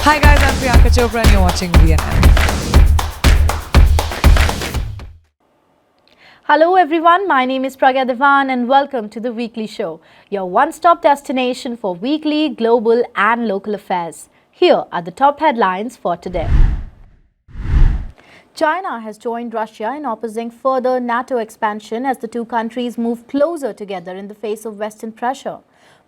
Hi guys, I'm Priyanka Chopra and you're watching VNN. Hello everyone, my name is Pragya Devan and welcome to the Weekly Show, your one-stop destination for weekly, global and local affairs. Here are the top headlines for today. China has joined Russia in opposing further NATO expansion as the two countries move closer together in the face of Western pressure.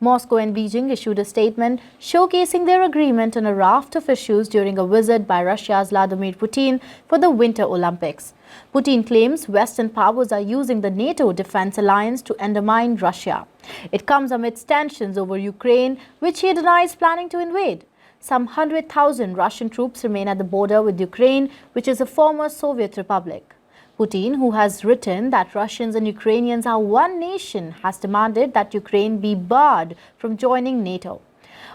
Moscow and Beijing issued a statement showcasing their agreement on a raft of issues during a visit by Russia's Vladimir Putin for the Winter Olympics. Putin claims Western powers are using the NATO defense alliance to undermine Russia. It comes amidst tensions over Ukraine, which he denies planning to invade. Some 100,000 Russian troops remain at the border with Ukraine, which is a former Soviet republic. Putin, who has written that Russians and Ukrainians are one nation, has demanded that Ukraine be barred from joining NATO.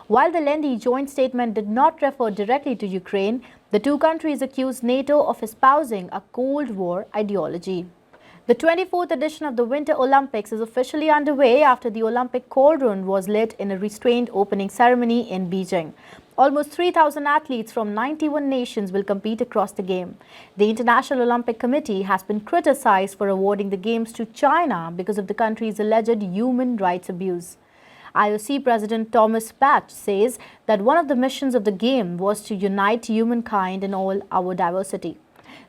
While the lengthy joint statement did not refer directly to Ukraine, the two countries accused NATO of espousing a Cold War ideology. The 24th edition of the Winter Olympics is officially underway after the Olympic cauldron was lit in a restrained opening ceremony in Beijing. Almost 3,000 athletes from 91 nations will compete across the game. The International Olympic Committee has been criticized for awarding the Games to China because of the country's alleged human rights abuse. IOC President Thomas Bach says that one of the missions of the game was to unite humankind in all our diversity.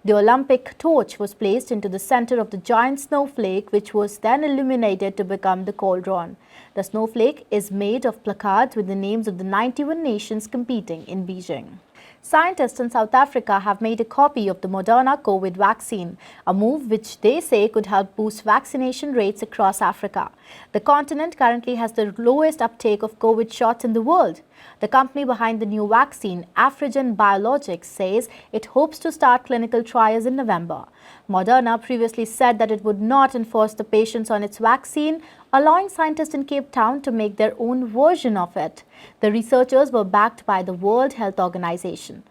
The Olympic torch was placed into the center of the giant snowflake, which was then illuminated to become the cauldron. The snowflake is made of placards with the names of the 91 nations competing in Beijing. Scientists in South Africa have made a copy of the Moderna COVID vaccine, a move which they say could help boost vaccination rates across Africa. The continent currently has the lowest uptake of COVID shots in the world. The company behind the new vaccine, Afrigen Biologics, says it hopes to start clinical trials in November. Moderna previously said that it would not enforce the patients on its vaccine, allowing scientists in Cape Town to make their own version of it. The researchers were backed by the World Health Organization.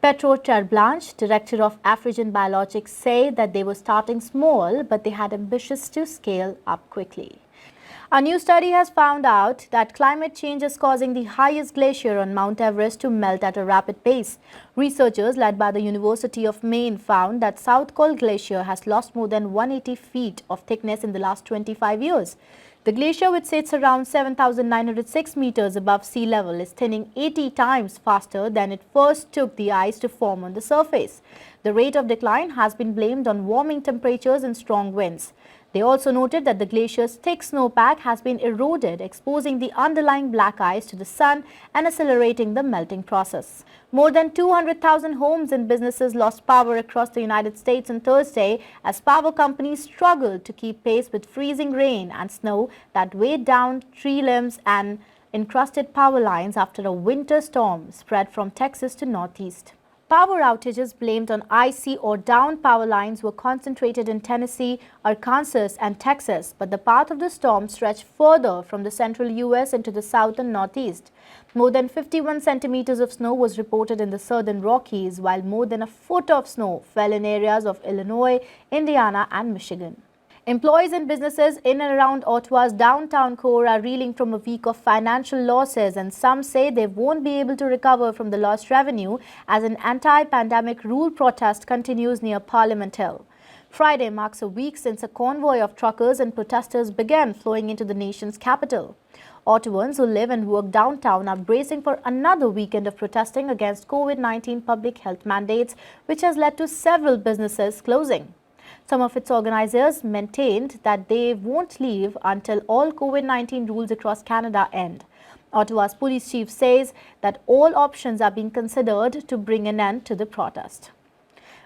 Petro Terblanche, director of Afrigen Biologics, say that they were starting small, but they had ambitions to scale up quickly. A new study has found out that climate change is causing the highest glacier on Mount Everest to melt at a rapid pace. Researchers led by the University of Maine found that South Col Glacier has lost more than 180 feet of thickness in the last 25 years. The glacier, which sits around 7,906 meters above sea level, is thinning 80 times faster than it first took the ice to form on the surface. The rate of decline has been blamed on warming temperatures and strong winds. They also noted that the glacier's thick snowpack has been eroded, exposing the underlying black ice to the sun and accelerating the melting process. More than 200,000 homes and businesses lost power across the United States on Thursday as power companies struggled to keep pace with freezing rain and snow that weighed down tree limbs and encrusted power lines after a winter storm spread from Texas to Northeast. Power outages blamed on icy or downed power lines were concentrated in Tennessee, Arkansas and Texas, but the path of the storm stretched further from the central U.S. into the south and northeast. More than 51 centimeters of snow was reported in the southern Rockies, while more than a foot of snow fell in areas of Illinois, Indiana and Michigan. Employees and businesses in and around Ottawa's downtown core are reeling from a week of financial losses, and some say they won't be able to recover from the lost revenue as an anti-pandemic rule protest continues near Parliament Hill. Friday marks a week since a convoy of truckers and protesters began flowing into the nation's capital. Ottawans who live and work downtown are bracing for another weekend of protesting against COVID-19 public health mandates, which has led to several businesses closing. Some of its organizers maintained that they won't leave until all COVID-19 rules across Canada end. Ottawa's police chief says that all options are being considered to bring an end to the protest.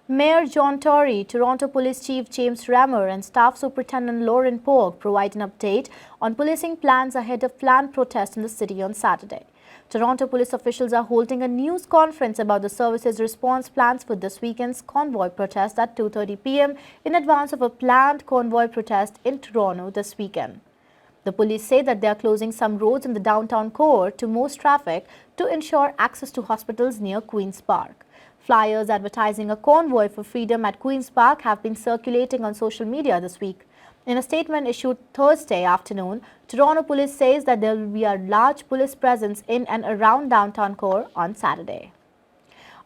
Mayor John Tory, Toronto Police Chief James Rammer and Staff Superintendent Lauren Polk provide an update on policing plans ahead of planned protests in the city on Saturday. Toronto police officials are holding a news conference about the service's response plans for this weekend's convoy protest at 2:30 p.m. in advance of a planned convoy protest in Toronto this weekend. The police say that they are closing some roads in the downtown core to most traffic to ensure access to hospitals near Queen's Park. Flyers advertising a convoy for freedom at Queen's Park have been circulating on social media this week. In a statement issued Thursday afternoon, Toronto Police says that there will be a large police presence in and around downtown core on Saturday.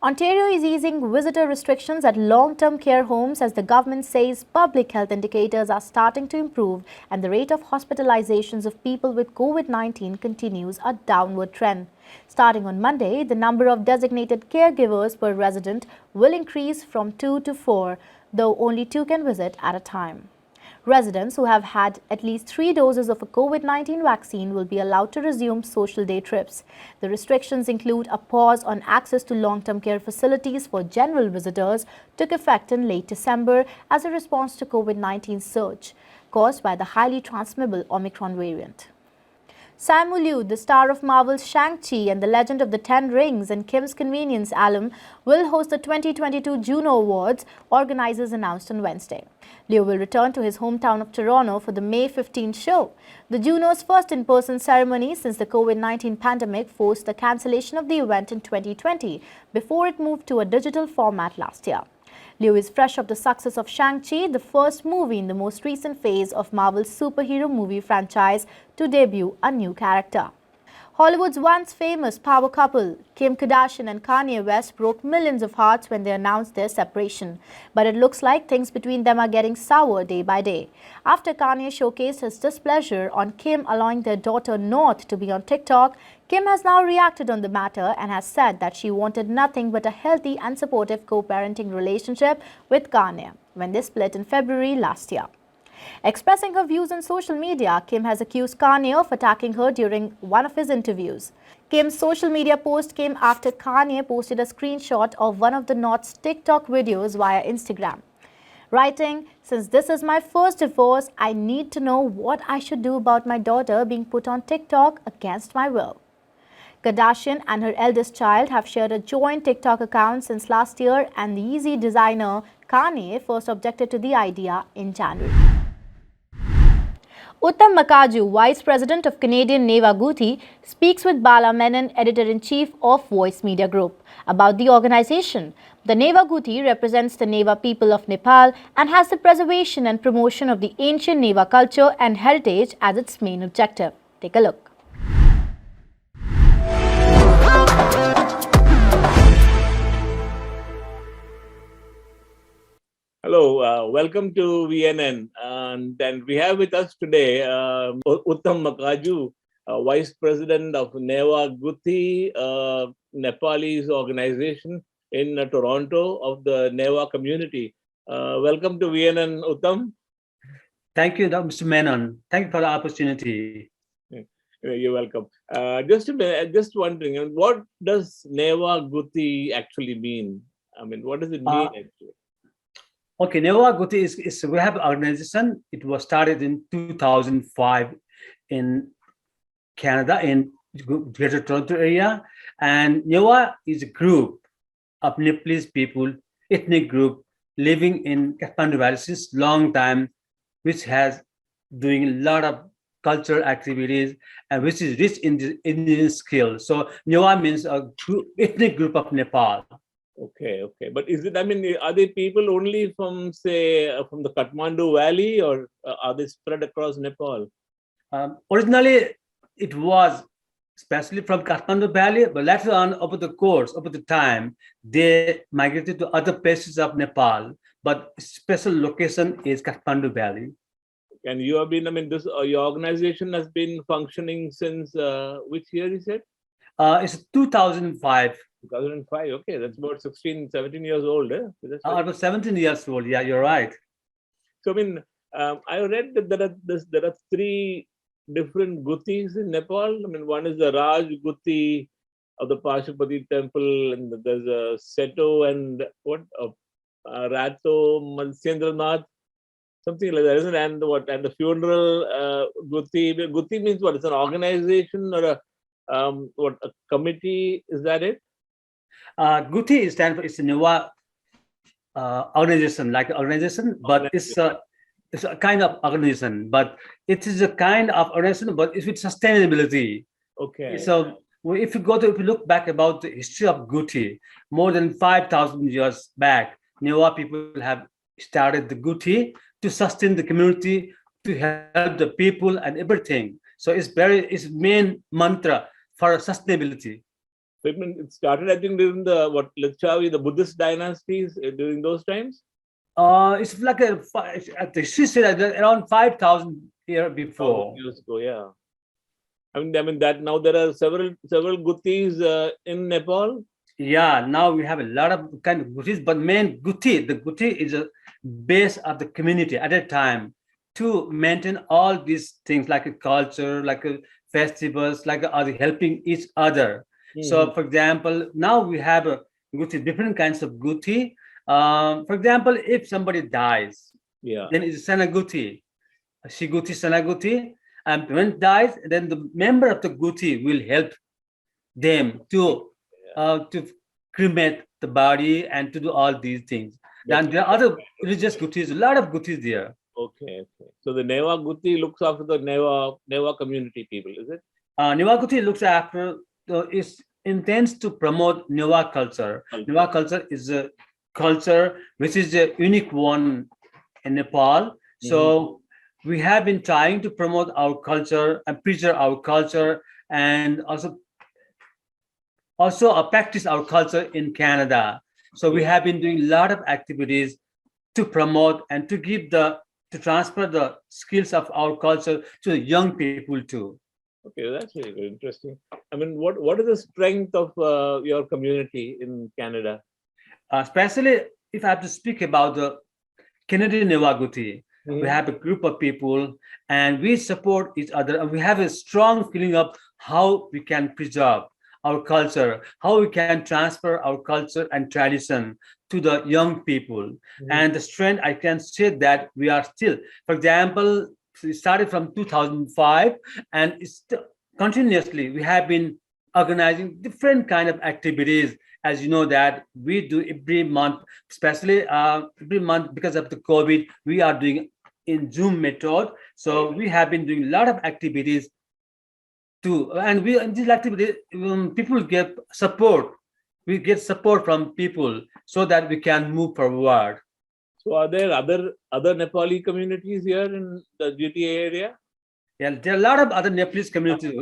Ontario is easing visitor restrictions at long-term care homes as the government says public health indicators are starting to improve and the rate of hospitalizations of people with COVID-19 continues a downward trend. Starting on Monday, the number of designated caregivers per resident will increase from 2 to 4, though only 2 can visit at a time. Residents who have had at least 3 doses of a COVID-19 vaccine will be allowed to resume social day trips. The restrictions include a pause on access to long-term care facilities for general visitors, took effect in late December as a response to COVID-19 surge caused by the highly transmissible Omicron variant. Simu Liu, the star of Marvel's Shang-Chi and the Legend of the Ten Rings and Kim's Convenience alum, will host the 2022 Juno Awards, organizers announced on Wednesday. Liu will return to his hometown of Toronto for the May 15 show. The Juno's first in-person ceremony since the COVID-19 pandemic forced the cancellation of the event in 2020 before it moved to a digital format last year. Liu is fresh off the success of Shang-Chi, the first movie in the most recent phase of Marvel's superhero movie franchise to debut a new character. Hollywood's once famous power couple, Kim Kardashian and Kanye West, broke millions of hearts when they announced their separation. But it looks like things between them are getting sour day by day. After Kanye showcased his displeasure on Kim allowing their daughter North to be on TikTok, Kim has now reacted on the matter and has said that she wanted nothing but a healthy and supportive co-parenting relationship with Kanye when they split in February last year. Expressing her views on social media, Kim has accused Kanye of attacking her during one of his interviews. Kim's social media post came after Kanye posted a screenshot of one of the North's TikTok videos via Instagram, writing, "Since this is my first divorce, I need to know what I should do about my daughter being put on TikTok against my will." Kardashian and her eldest child have shared a joint TikTok account since last year, and the Yeezy designer Kanye first objected to the idea in January. Uttam Makaju, Vice President of Canadian Neva Guthi, speaks with Bala Menon, Editor-in-Chief of Voice Media Group, about the organization. The Neva Guthi represents the Neva people of Nepal and has the preservation and promotion of the ancient Neva culture and heritage as its main objective. Take a look. Hello, welcome to VNN. And then we have with us today Uttam Makaju, Vice President of Neva Guthi, Nepalese organization in Toronto of the Neva community. Welcome to VNN, Uttam. Thank you, Mr. Menon. Thank you for the opportunity. You're welcome. Just wondering, what does Neva Guthi actually mean? I mean, what does it mean actually? Okay, Neva Guthi is we have an organization. It was started in 2005 in Canada, in Greater Toronto area. And Neva is a group of Nepalese people, ethnic group, living in Kathmandu Valley since long time, which has doing a lot of cultural activities and which is rich in the Indian skills. So Neva means a ethnic group of Nepal. Okay. But is it, I mean, are they people only from, say, from the Kathmandu Valley, or are they spread across Nepal? Originally, it was especially from Kathmandu Valley, but later on, over the time, they migrated to other places of Nepal, but special location is Kathmandu Valley. And you have been, I mean, your organization has been functioning since which year, you said? It's 2005. 2005, okay, that's about 16, 17 years old. Eh? I was 17 years old, yeah, you're right. So, I mean, I read that there are 3 different Guthis in Nepal. I mean, one is the Raj Guthi of the Pashupati temple, and there's a Seto and Rato Matsyendranath, something like that, isn't it? And the funeral Guthi. Guthi means what? It's an organization or a committee? Is that it? Guthi stands for, it's a Neva organization, like organization, but it's a kind of organization, but it is a kind of organization, but it's with sustainability. Okay. So if you look back about the history of Guthi, more than 5,000 years back, Neva people have started the Guthi to sustain the community, to help the people and everything. So it's main mantra for sustainability. I mean, it started, I think, during the Lichavi, the Buddhist dynasties during those times. It's like she said around 5,000 years before. Years ago, yeah. I mean that now there are several Gutis in Nepal. Yeah, now we have a lot of kind of Gutis, but main the Guti is a base of the community at that time to maintain all these things like a culture, like a festivals, like other helping each other. So, for example, now we have a Guti, different kinds of Guti. For example, if somebody dies, then it's Sanaguti, Shiguti, Sanaguti, and when dies, then the member of the Guti will help them to cremate the body and to do all these things. And there are other religious Gutis, a lot of Gutis there. Okay. So the Neva Guti looks after the Neva community people, is it? Neva Guti looks after, is intends to promote Neva culture. Neva culture is a culture which is a unique one in Nepal. So we have been trying to promote our culture and preserve our culture, and also practice our culture in Canada. So we have been doing a lot of activities to promote and to transfer the skills of our culture to the young people too. Okay, that's very interesting. I mean, what is the strength of your community in Canada? Especially if I have to speak about the Canadian Newaguti, we have a group of people and we support each other, and we have a strong feeling of how we can preserve our culture, how we can transfer our culture and tradition to the young people. And the strength, I can say that we are still, for example, it started from 2005, and it's continuously we have been organizing different kind of activities. As you know that we do every month, especially every month because of the COVID, we are doing in Zoom method. So we have been doing a lot of activities too, and we in these activities people get support. We get support from people so that we can move forward. So are there other Nepali communities here in the GTA area? Yeah, there are a lot of other Nepalese communities.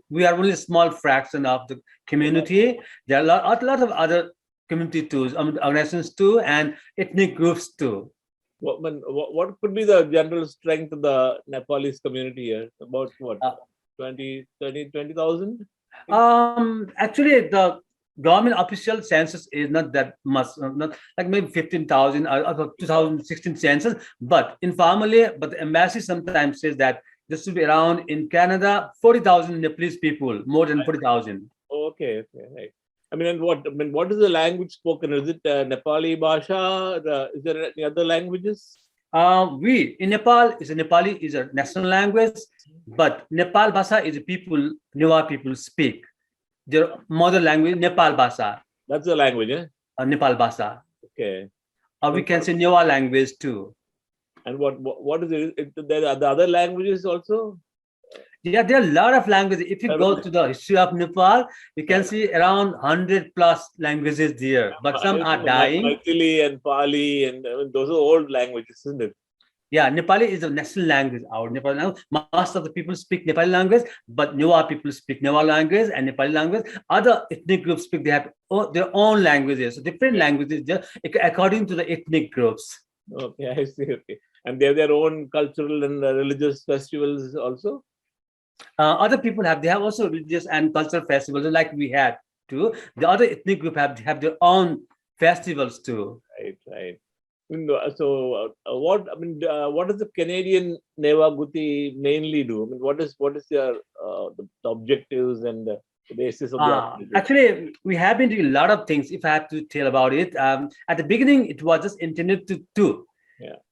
We are only a small fraction of the community. There are a lot of other community too, organizations too, and ethnic groups too. What could be the general strength of the Nepalese community here? About what? 20,000? Actually, the government official census is not that much, not like maybe 15,000 or 2016 census, but informally, but the embassy sometimes says that this should be around in Canada 40,000 Nepalese people, more than 40,000. Okay, right. I mean, what is the language spoken? Is it Nepali Bhasha? Is there any other languages? We in Nepal Nepali is a national language, but Nepal Bhasha is a people Newa people speak. Their mother language Nepal Bhasha. That's the language, eh? Nepal Bhasha. Okay. We can say Newa language too. And what is it? There are the other languages also? Yeah, there are a lot of languages. If you go to the history of Nepal, you can see around 100 plus languages there, but some are dying. Maithili and Pali, and those are old languages, isn't it? Yeah, Nepali is a national language. Our Nepali language. Most of the people speak Nepali language, but Newa people speak Newa language and Nepali language. Other ethnic groups speak, they have their own languages, so different languages according to the ethnic groups. Okay, I see. Okay. And they have their own cultural and religious festivals also? Other people they have also religious and cultural festivals like we had too. The other ethnic group have their own festivals too. Right. So what does the Canadian Neva Guti mainly do? I mean, what is their the objectives and the basis of the actually, we have been doing a lot of things. If I have to tell about it, at the beginning, it was just intended to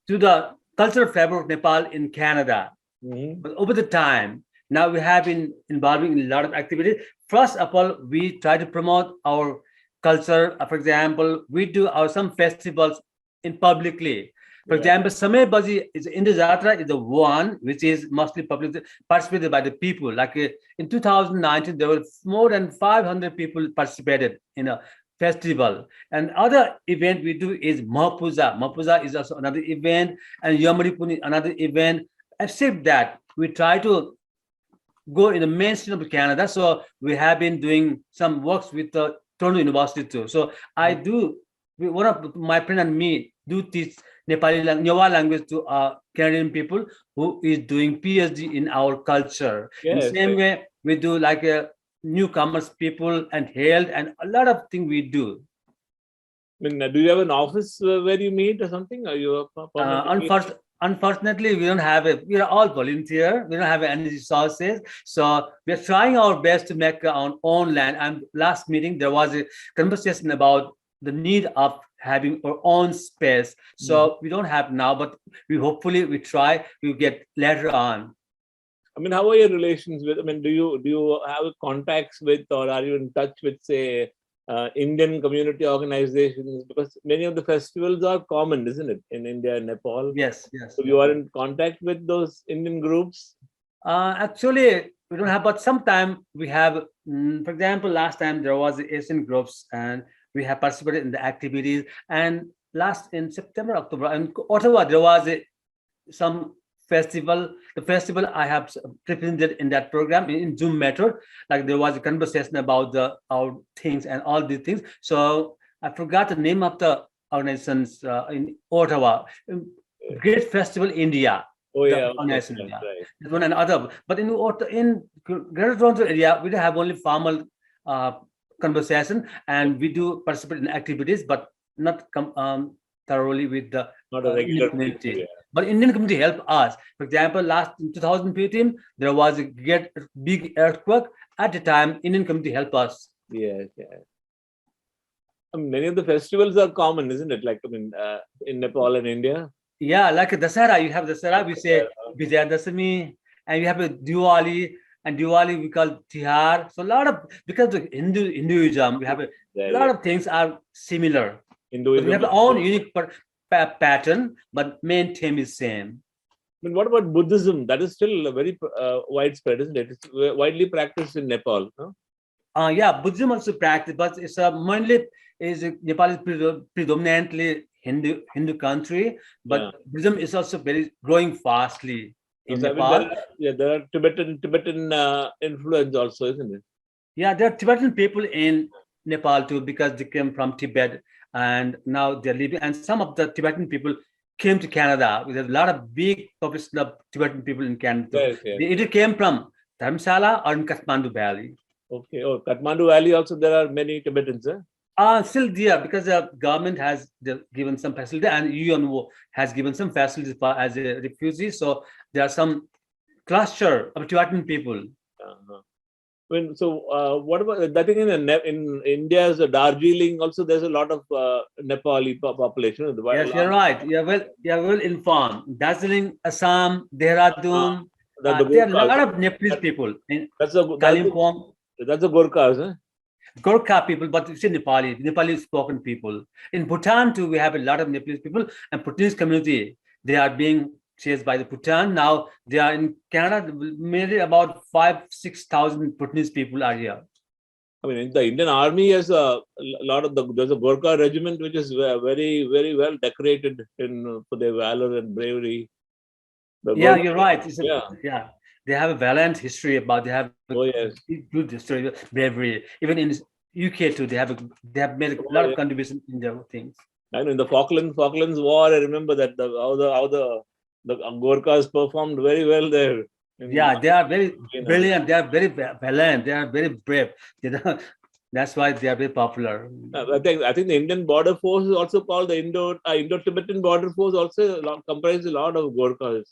the cultural fabric of Nepal in Canada. But over the time, now we have been involving in a lot of activities. First of all, we try to promote our culture. For example, we do some festivals in publicly. For example, Samay Baji is Indra Jatra is the one which is mostly participated by the people. Like in 2019, there were more than 500 people participated in a festival. And other event we do is Mahapuja. Mahapuja is also another event, and Yamaripuni another event. Except that we try to go in the mainstream of Canada. So we have been doing some works with the Toronto University too. So I do, one of my friend and me do teach Nyawa language to Canadian people who is doing PhD in our culture. In the Yes, same way, we do like newcomers people and health and a lot of things we do. I mean, do you have an office where you meet or something? Are you a permanent? Unfortunately, we don't have it. We are all volunteer. We don't have any resources. So we're trying our best to make our own land. And last meeting, there was a conversation about the need of having our own space. So we don't have now, but we hopefully we try, we get later on. I mean, how are your relations with? I mean, do you have contacts with, or are you in touch with, say, Indian community organizations? Because many of the festivals are common, isn't it, in India and Nepal? Yes. So you are in contact with those Indian groups? Actually, we don't have, but sometime we have. For example, last time there was the Asian groups, and we have participated in the activities. And last in September, October, in Ottawa, there was some festival. The festival I have represented in that program in Zoom method. Like there was a conversation about our things and all these things. So I forgot the name of the organizations in Ottawa. Great Festival India. Oh yeah, Organization, that's yeah. right. That one and other. But in Greater Toronto area, we don't have only formal conversation, and we do participate in activities, but not thoroughly with the Not a regular Indian community. yeah. But Indian community help us. For example, last in 2015, there was a big earthquake. At the time, Indian community helped us. Yes, yeah. I mean, many of the festivals are common, isn't it? Like, I mean, in Nepal and India. Yeah, like Dasara, you have Dasara, we say Vijayadashami, and you have a Diwali, and Diwali we call Tihar. So a lot of, because of Hinduism, we have a lot of things are similar. Hinduism. We have our own unique pattern, but main theme is same. I mean, what about Buddhism? That is still very widespread, isn't it? It's widely practiced in Nepal. No? Yeah, Buddhism also practice, but it's mainly Nepal is predominantly Hindu country, but Buddhism is also very growing fastly in Nepal. I mean, there are Tibetan influence also, isn't it? Yeah, there are Tibetan people in Nepal too, because they came from Tibet and now they're living. And some of the Tibetan people came to Canada. There's a lot of big population of Tibetan people in Canada. Yes, yes. They either came from Dharamsala or in Kathmandu Valley. Okay. Oh, Kathmandu Valley also there are many Tibetans, eh? Still there, because the government has given some facility and UNO has given some facilities as a refugee. So there are some cluster of Tibetan people. Uh-huh. I mean, so what about I think in India's Darjeeling also there's a lot of Nepali population. Yes, you're right. You're well informed. Darjeeling, Assam, Dehradun. There are a lot of Nepalese people in Kalimpong. That's the Gorkhas, eh? Gorkha people, but it's Nepali spoken people. In Bhutan too, we have a lot of Nepalese people, and Bhutanese community, they are being chased by the Bhutan. Now they are in Canada, maybe about 5,000-6,000 Bhutanese people are here. I mean, the Indian Army has a lot of there's a Gorkha regiment which is very, very well decorated for their valor and bravery. Yeah, you're right. Yeah. They have a valiant history they have good history, bravery. Even in UK too, they have made a lot of contribution in their things. I know in the Falklands War, I remember that how the Gorkhas performed very well there. Yeah, they are very brilliant. They are very valiant. They are very brave. That's why they are very popular. I think the Indian Border Force is also called the Indo-Tibetan Border Force. Also comprises a lot of Gorkha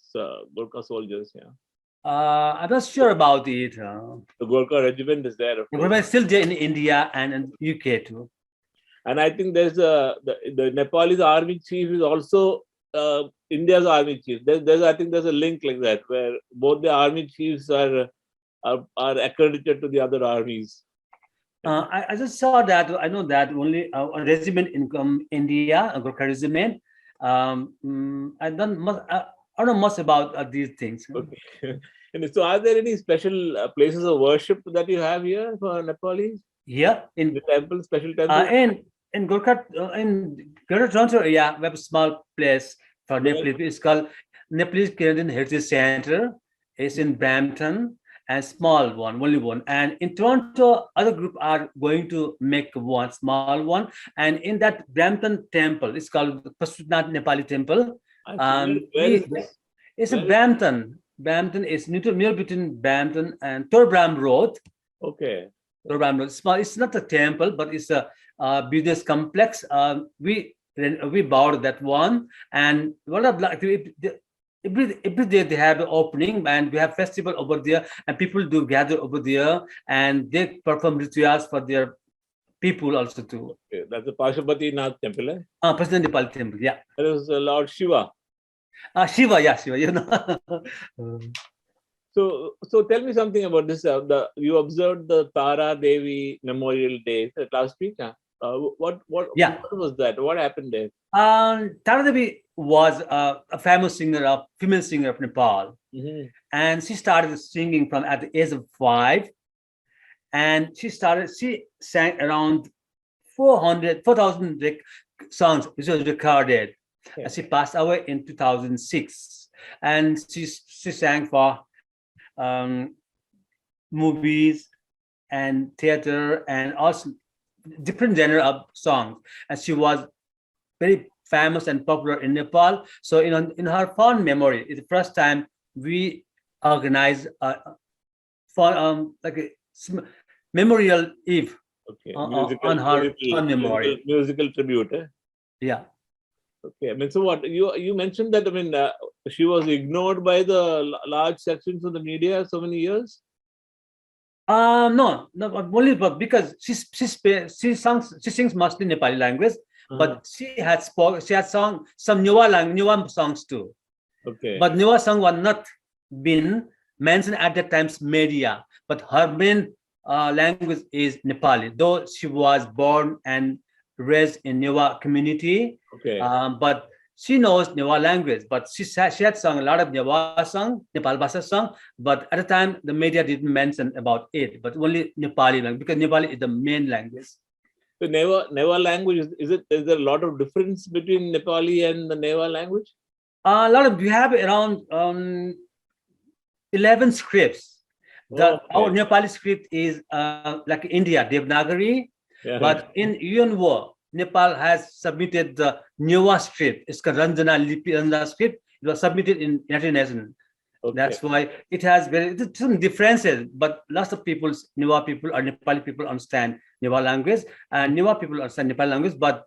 soldiers. Yeah. I'm not sure about it. The Gorkha regiment is there. But still there in India and in UK too. And I think there's the Nepalese army chief is also India's army chief. I think there's a link like that where both the army chiefs are accredited to the other armies. I just saw that. I know that only a regiment in India, a Gorkha regiment. I don't know much about these things. Okay. And so, are there any special places of worship that you have here for Nepalese? Yeah, in the temple, special temple. In Gorkha, in Greater Toronto area, we have a small place for Nepalese. It's called Nepalese Canadian Heritage Center. It's in Brampton, and small one, only one. And in Toronto, other group are going to make one small one. And in that Brampton temple, it's called the Pashupanath Nepali temple. Actually, where is this? It's Where in is- Brampton. Brampton is near between Brampton and Torbram Road. Okay. Torbram Road. Small. It's not a temple, but it's a business complex. We bought that one, and what of like every day they have an opening, and we have festival over there, and people do gather over there, and they perform rituals for their people also too. Okay. That's the Pashupati Nath temple. Eh? President Nepal temple, yeah. That is Lord Shiva. Shiva, yeah, Shiva, you know. So tell me something about this. You observed the Tara Devi Memorial Day last week. Huh? What Yeah. what was that? What happened there? Tara Devi was a famous singer, a female singer of Nepal, Mhm. and she started singing from at the age of 5, and she sang around 4,000 songs which was recorded. Yeah. And she passed away in 2006, and she sang for movies and theater and also different genre of songs, and she was very famous and popular in Nepal. So in her fond memory, it's the first time we organized for like a memorial eve Okay. on her fond memory. Musical tribute. Eh? Yeah. Okay. I mean, so what you mentioned that, I mean, she was ignored by the large sections of the media so many years. No, but only but because she sings mostly Nepali language, but she had sung some Newa songs too. Okay. But Newa song was not been mentioned at that time's media. But her main language is Nepali, though she was born and raised in Newa community. Okay. But she knows Newa language, but she had sung a lot of Newa song, Nepal Bhasha song, but at the time the media didn't mention about it, but only Nepali language, because Nepali is the main language. So Neva language, is there a lot of difference between Nepali and the Neva language? We have around 11 scripts. Our Nepali script is like India, Devanagari, Yeah. but in UNO, Nepal has submitted the Newa script. It's called Ranjana Lipi Ranjana script. It was submitted in United Nations. Okay. That's why it has some differences, but lots of Newa people or Nepali people understand Newa language, and Newa people understand Nepali language, but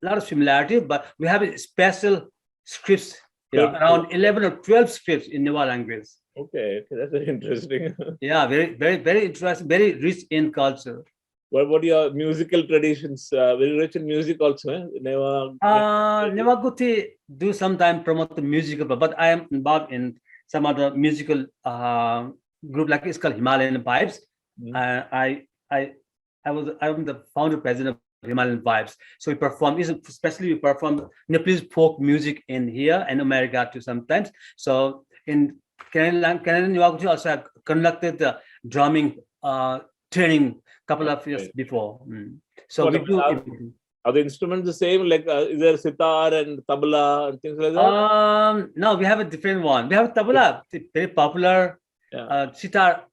a lot of similarity. But we have special scripts, around 11 or 12 scripts in Newa language. Okay, that's very interesting. Yeah, very interesting, very rich in culture. What are your musical traditions? Very rich in music also, eh? Newa Guti do sometimes promote the musical, but I am involved in some other musical group, like it's called Himalayan Vibes. I'm the founder president of Himalayan Vibes. So we perform Nepalese folk music in here and America too sometimes. So in Canadian Newa Guti also have conducted the drumming training couple of years before. So we do. Are the instruments the same? Like is there sitar and tabla and things like that? No, we have a different one. We have tabla, very popular. Yeah. Sitar,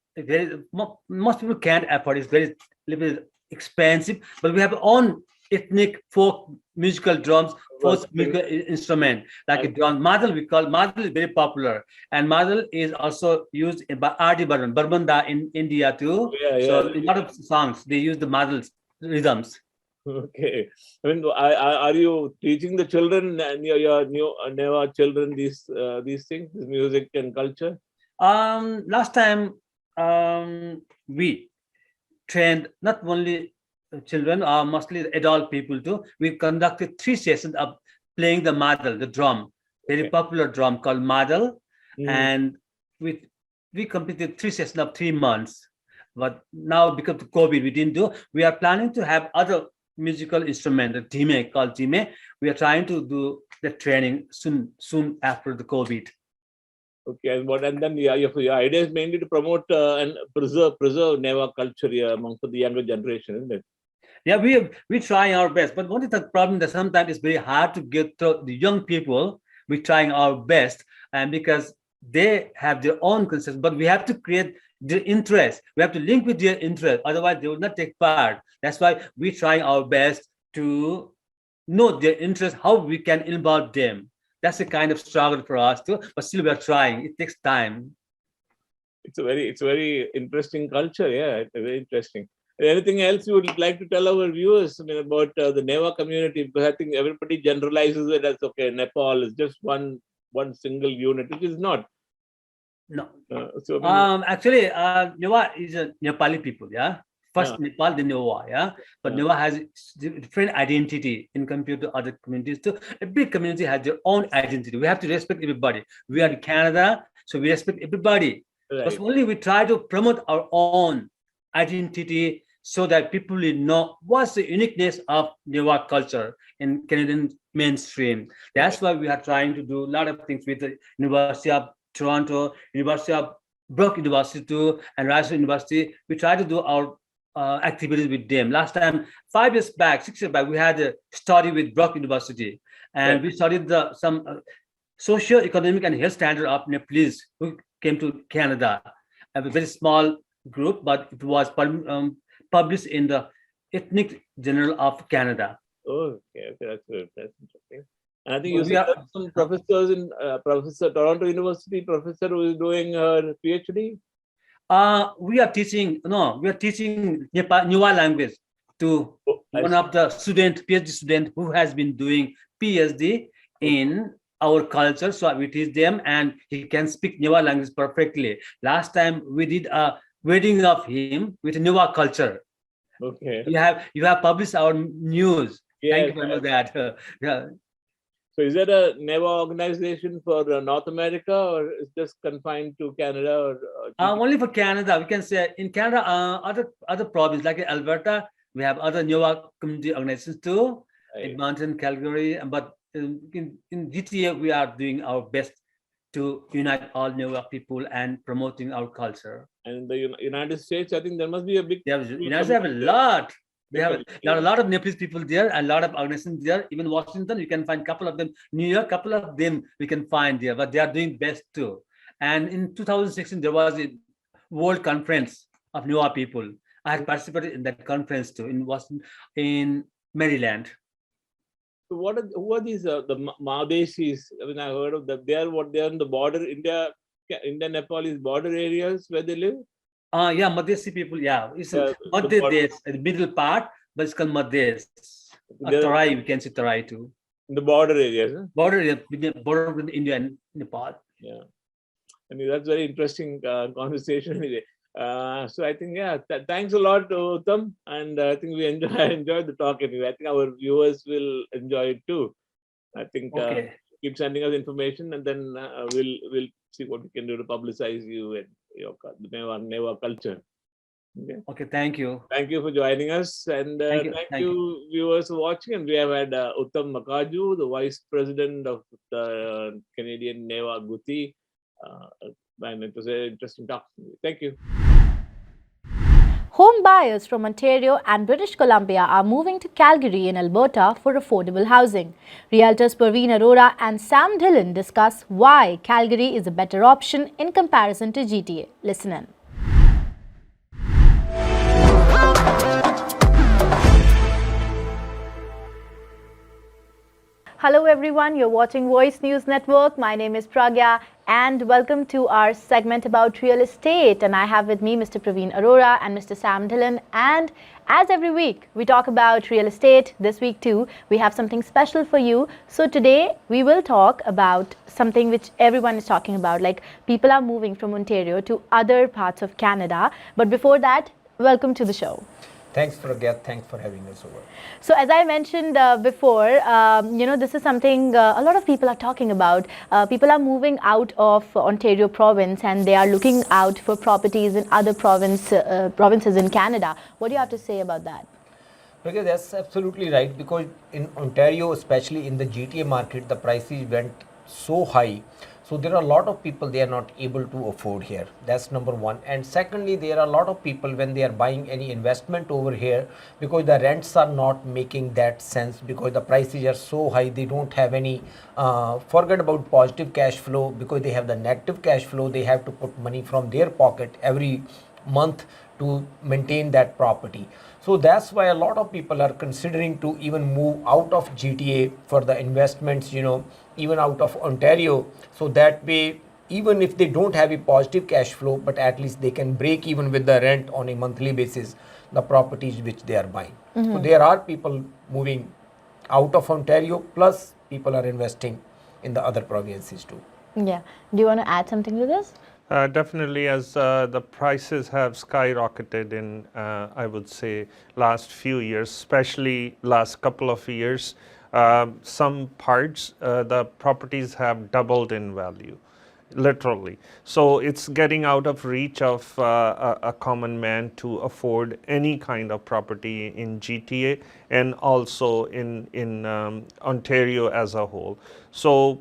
most people can't afford. It's very little bit expensive. But we have our own ethnic folk musical drums, folk musical instrument, like a drum. Madal, we call Madal is very popular, and Madal is also used by R.D. Burman, Barbanda in India too. So a lot of songs they use the Madal rhythms. Okay. I mean, are you teaching the children and your new Neva children these things, this music and culture? Last time we trained not only children, mostly adult people too. We conducted 3 sessions of playing the madal, the drum, very popular drum called madal, and we completed 3 sessions of 3 months. But now because of COVID, we didn't do. We are planning to have other musical instrument, the dhime called dhime. We are trying to do the training soon after the COVID. Okay, and then your idea is mainly to promote and preserve Neva culture amongst the younger generation, isn't it? Yeah, we try our best, but what is the problem that sometimes it's very hard to get to the young people. We're trying our best, and because they have their own concerns, but we have to create their interest. We have to link with their interest. Otherwise, they will not take part. That's why we're trying our best to know their interest, how we can involve them. That's a kind of struggle for us too, but still we are trying. It takes time. It's a very interesting culture. Yeah, it's very interesting. Anything else you would like to tell our viewers, I mean, about the Neva community? Because I think everybody generalizes it as, okay, Nepal is just one single unit, which is not. No. So I mean, Actually, Neva is a Nepali people, yeah. First Nepal, then Neva, yeah. But Neva has different identity in compared to other communities too. Every community has their own identity. We have to respect everybody. We are in Canada, so we respect everybody. right. But only we try to promote our own identity so that people will know what's the uniqueness of Neva culture in Canadian mainstream. That's why we are trying to do a lot of things with the University of Toronto, University of Brook University too, and Rice University. We try to do our activities with them. Last time, 6 years back, we had a study with Brook University, and we studied some socio-economic and health standard of Nepalese who came to Canada. A very small group, but it was published in the Ethnic Journal of Canada. Oh, okay, that's good. That's interesting. And I think you said some professors in Toronto University professor who is doing her PhD. We are teaching Neva language to one of the PhD student who has been doing PhD in our culture. So we teach them, and he can speak Neva language perfectly. Last time we did a wedding of him with Neva culture. Okay. You have published our news. Yes, Thank you for that. Yeah. So is there a Neva organization for North America, or is just confined to Canada? Or Only for Canada. We can say in Canada, other provinces like Alberta, we have other Neva community organizations too. Right. Edmonton, Calgary, but in GTA, we are doing our best to unite all Neva people and promoting our culture. And in the United States, I think there must be a big. United States have a lot. They have a lot of Nepalese people there, a lot of organizations there. Even Washington, you can find a couple of them. New York, couple of them we can find there, but they are doing best too. And in 2016, there was a World Conference of Neva people. I had participated in that conference too in Washington, in Maryland. So who are these the Madesis? I mean, I heard of them. They are on the border, India Nepalese border areas where they live. Yeah, Madhesi people. Yeah, it's Madhya, the middle part, but it's called Madhya. Tarai, we can say Tarai too. In the border areas. Huh? Border with India and Nepal. Yeah, I mean that's very interesting conversation anyway. So I think thanks a lot, Uttam, and I think we enjoyed the talk anyway. I think our viewers will enjoy it too. I think keep sending us information, and then we'll see what we can do to publicize you and your Neva culture. Okay, thank you. Thank you for joining us, and thank you viewers for watching. And we have had Uttam Makaju, the Vice President of the Canadian Neva Guti, and it was an interesting talk. Thank you. Home buyers from Ontario and British Columbia are moving to Calgary in Alberta for affordable housing. Realtors Praveen Arora and Sam Dillon discuss why Calgary is a better option in comparison to GTA. Listen in. Hello everyone, you're watching Voice News Network. My name is Pragya and welcome to our segment about real estate. And I have with me Mr. Praveen Arora and Mr. Sam Dillon. And as every week, we talk about real estate. This week too, we have something special for you. So today, we will talk about something which everyone is talking about. Like people are moving from Ontario to other parts of Canada. But before that, welcome to the show. Thanks, Pragya. Thanks for having us over. So as I mentioned before, this is something a lot of people are talking about. People are moving out of Ontario province and they are looking out for properties in other provinces in Canada. What do you have to say about that? Pragya, that's absolutely right, because in Ontario, especially in the GTA market, the prices went so high. So there are a lot of people, they are not able to afford here. That's number one. And secondly, there are a lot of people when they are buying any investment over here, because the rents are not making that sense, because the prices are so high, they don't have any, forget about positive cash flow, because they have the negative cash flow. They have to put money from their pocket every month to maintain that property. So that's why a lot of people are considering to even move out of GTA for the investments, even out of Ontario. So that way, even if they don't have a positive cash flow, but at least they can break even with the rent on a monthly basis, the properties which they are buying. So there are people moving out of Ontario, plus people are investing in the other provinces too. Yeah. Do you want to add something to this? Definitely, as the prices have skyrocketed in, I would say, last few years, especially last couple of years, some parts, the properties have doubled in value, literally. So it's getting out of reach of a common man to afford any kind of property in GTA and also in Ontario as a whole. So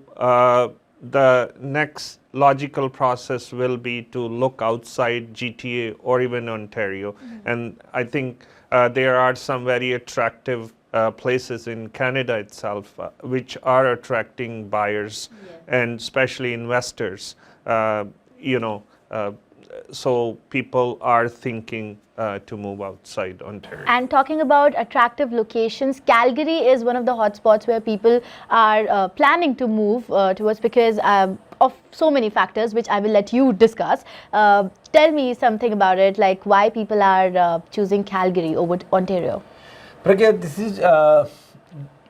the next logical process will be to look outside GTA or even Ontario. And I think there are some very attractive places in Canada itself which are attracting buyers and especially investors. So people are thinking to move outside Ontario. And talking about attractive locations, Calgary is one of the hotspots where people are planning to move towards, because of so many factors, which I will let you discuss. Tell me something about it, like why people are choosing Calgary over Ontario. Pragya, this is a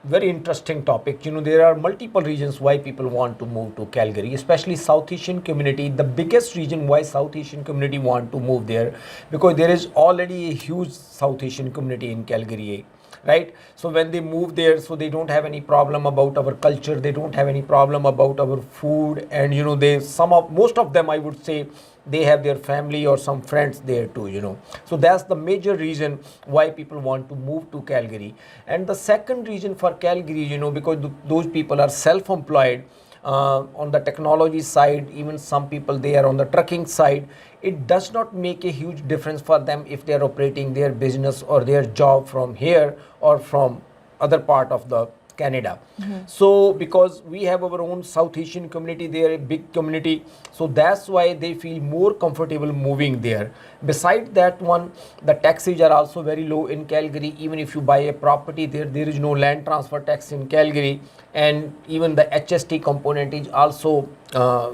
very interesting topic. There are multiple reasons why people want to move to Calgary, especially South Asian community. The biggest reason why South Asian community want to move there, because there is already a huge South Asian community in Calgary, right? So when they move there, so they don't have any problem about our culture, they don't have any problem about our food, and most of them, I would say, they have their family or some friends there too. So that's the major reason why people want to move to Calgary. And the second reason for Calgary, because those people are self-employed on the technology side, even some people they are on the trucking side. It does not make a huge difference for them if they are operating their business or their job from here or from other part of the Canada. So because we have our own South Asian community, they are a big community, so that's why they feel more comfortable moving there. Besides that one, the taxes are also very low in Calgary. Even if you buy a property there is no land transfer tax in Calgary, and even the HST component is also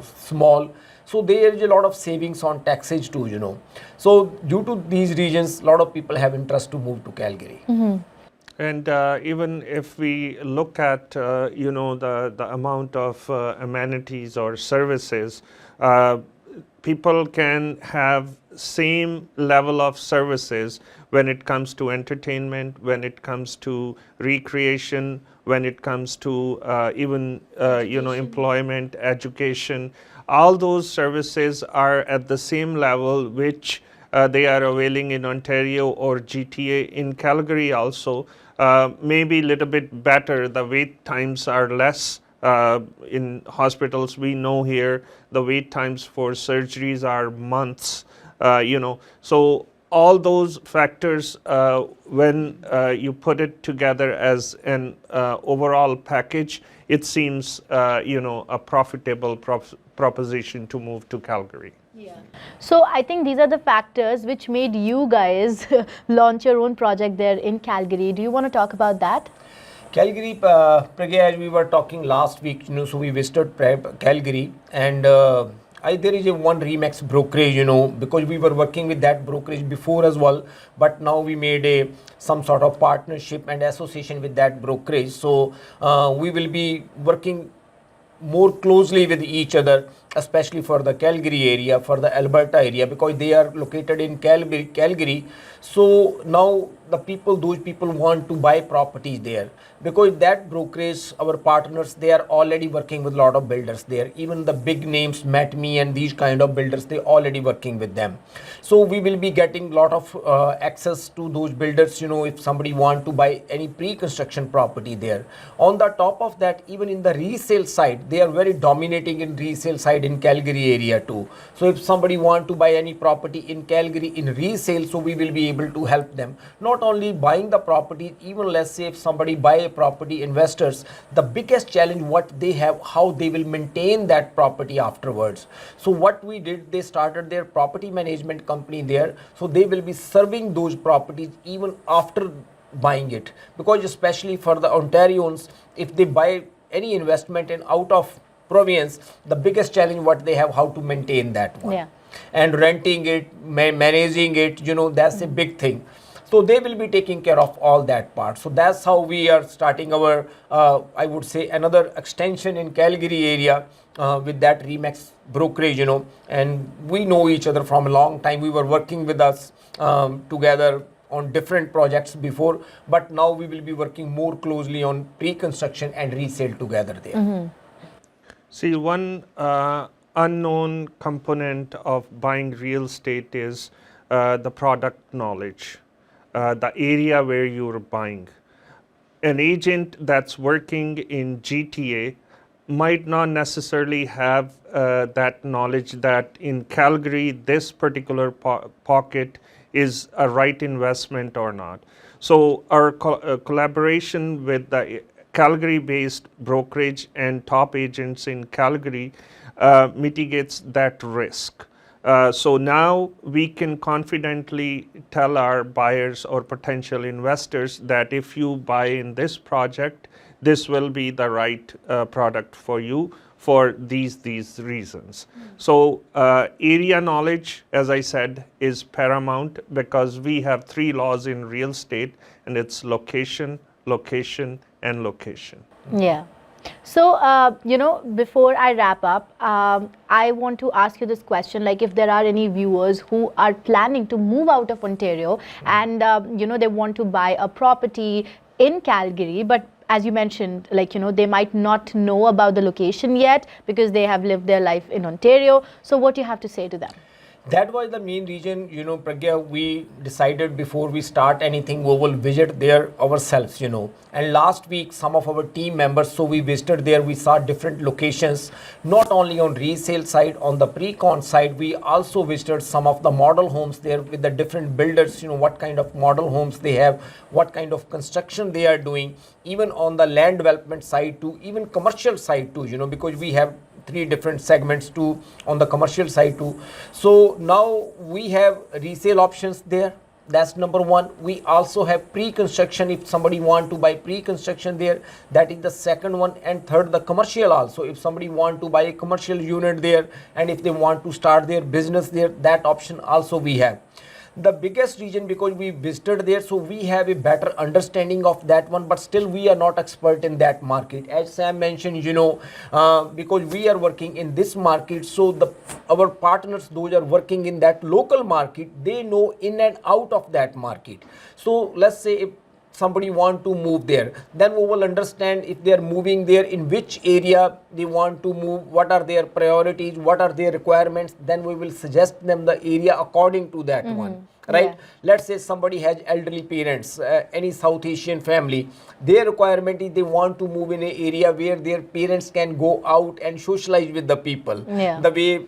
small. So there is a lot of savings on taxes too. So due to these reasons, a lot of people have interest to move to Calgary. And even if we look at, the amount of amenities or services, people can have same level of services when it comes to entertainment, when it comes to recreation, when it comes to even, employment, education. All those services are at the same level which they are availing in Ontario or GTA. In Calgary also, maybe a little bit better. The wait times are less in hospitals. We know here the wait times for surgeries are months, So all those factors, when you put it together as an overall package, it seems, a profitable proposition to move to Calgary. So I think these are the factors which made you guys launch your own project there in Calgary. Do you want to talk about that? Calgary, Pragya, as we were talking last week, so we visited Calgary, and there is a one Remax brokerage, because we were working with that brokerage before as well, but now we made some sort of partnership and association with that brokerage. So we will be working more closely with each other, especially for the Calgary area, for the Alberta area, because they are located in Calgary. So now those people want to buy properties there, because that brokerage, our partners, they are already working with a lot of builders there. Even the big names, Me and these kind of builders, they already working with them. So we will be getting a lot of access to those builders, if somebody want to buy any pre-construction property there. On the top of that, even in the resale side, they are very dominating in resale side in Calgary area too. So if somebody want to buy any property in Calgary in resale, so we will be able to help them. Not only buying the property, even let's say if somebody buy a property, investors, the biggest challenge what they have, how they will maintain that property afterwards. So what we did, they started their property management company there, so they will be serving those properties even after buying it, because especially for the Ontarians, if they buy any investment in out of province, the biggest challenge what they have, how to maintain that one. Yeah. And renting it, managing it, that's a big thing. So they will be taking care of all that part. So that's how we are starting our, I would say, another extension in Calgary area with that Remax brokerage, and we know each other from a long time. We were working with us together on different projects before, but now we will be working more closely on pre-construction and resale together there. See, one unknown component of buying real estate is the product knowledge, the area where you're buying. An agent that's working in GTA might not necessarily have that knowledge that in Calgary, this particular pocket is a right investment or not. So our collaboration with the Calgary-based brokerage and top agents in Calgary mitigates that risk. So now we can confidently tell our buyers or potential investors that if you buy in this project, this will be the right product for you for these reasons. So area knowledge, as I said, is paramount, because we have 3 laws in real estate, and it's location, location, and location. Yeah. So, before I wrap up, I want to ask you this question, like if there are any viewers who are planning to move out of Ontario and, they want to buy a property in Calgary, but as you mentioned, like, they might not know about the location yet because they have lived their life in Ontario. So what do you have to say to them? That was the main reason, Pragya, we decided before we start anything, we will visit there ourselves, And last week, some of our team members, so we visited there, we saw different locations, not only on resale side, on the pre-con side, we also visited some of the model homes there with the different builders, what kind of model homes they have, what kind of construction they are doing, even on the land development side too, even commercial side too, because we have 3 different segments too on the commercial side too. So now we have resale options there. That's number 1. We also have pre-construction. If somebody want to buy pre-construction there, that is the second one. And third, the commercial also. If somebody want to buy a commercial unit there, and if they want to start their business there, that option also we have. The biggest reason, because we visited there, so we have a better understanding of that one, but still we are not expert in that market. As Sam mentioned, because we are working in this market, so our partners, those are working in that local market, they know in and out of that market. So let's say if somebody want to move there, then we will understand if they are moving there, in which area they want to move, what are their priorities, what are their requirements, then we will suggest them the area according to that one. Right? Yeah. Let's say somebody has elderly parents, any South Asian family, their requirement is they want to move in an area where their parents can go out and socialize with the people. Yeah. The way,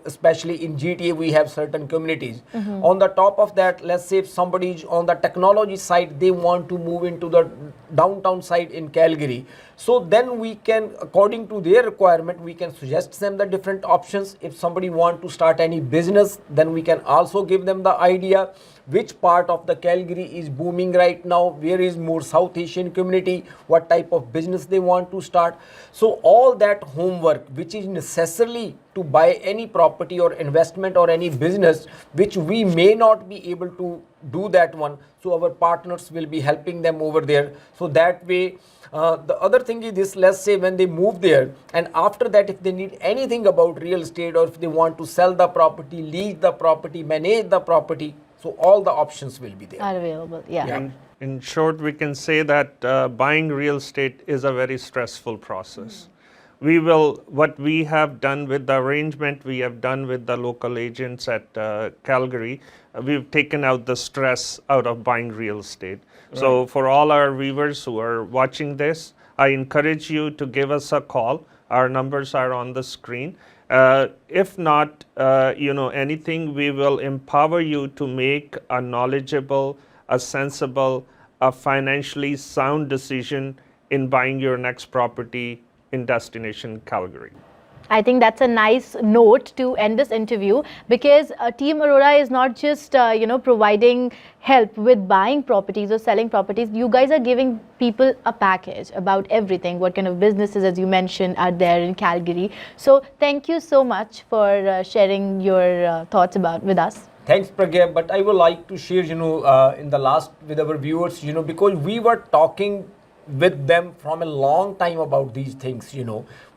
especially in GTA, we have certain communities. On the top of that, let's say if somebody is on the technology side, they want to move into the downtown side in Calgary. So then we can, according to their requirement, we can suggest them the different options. If somebody want to start any business, then we can also give them the idea which part of the Calgary is booming right now, where is more South Asian community, what type of business they want to start. So all that homework, which is necessarily to buy any property or investment or any business, which we may not be able to do that one. So our partners will be helping them over there. So that way, the other thing is this, let's say when they move there, and after that if they need anything about real estate, or if they want to sell the property, lease the property, manage the property, So all the options will be there. Are available. Yeah. In short, we can say that buying real estate is a very stressful process. What we have done with the arrangement we have done with the local agents at Calgary, we've taken out the stress out of buying real estate. So for all our viewers who are watching this, I encourage you to give us a call. Our numbers are on the screen. If not, anything, we will empower you to make a knowledgeable, a sensible, a financially sound decision in buying your next property in destination Calgary. I think that's a nice note to end this interview, because Team Aurora is not just providing help with buying properties or selling properties. You guys are giving people a package about everything, what kind of businesses, as you mentioned, are there in Calgary. So thank you so much for sharing your thoughts with us. Thanks, Pragya. But I would like to share, in the last with our viewers, because we were talking with them from a long time about these things,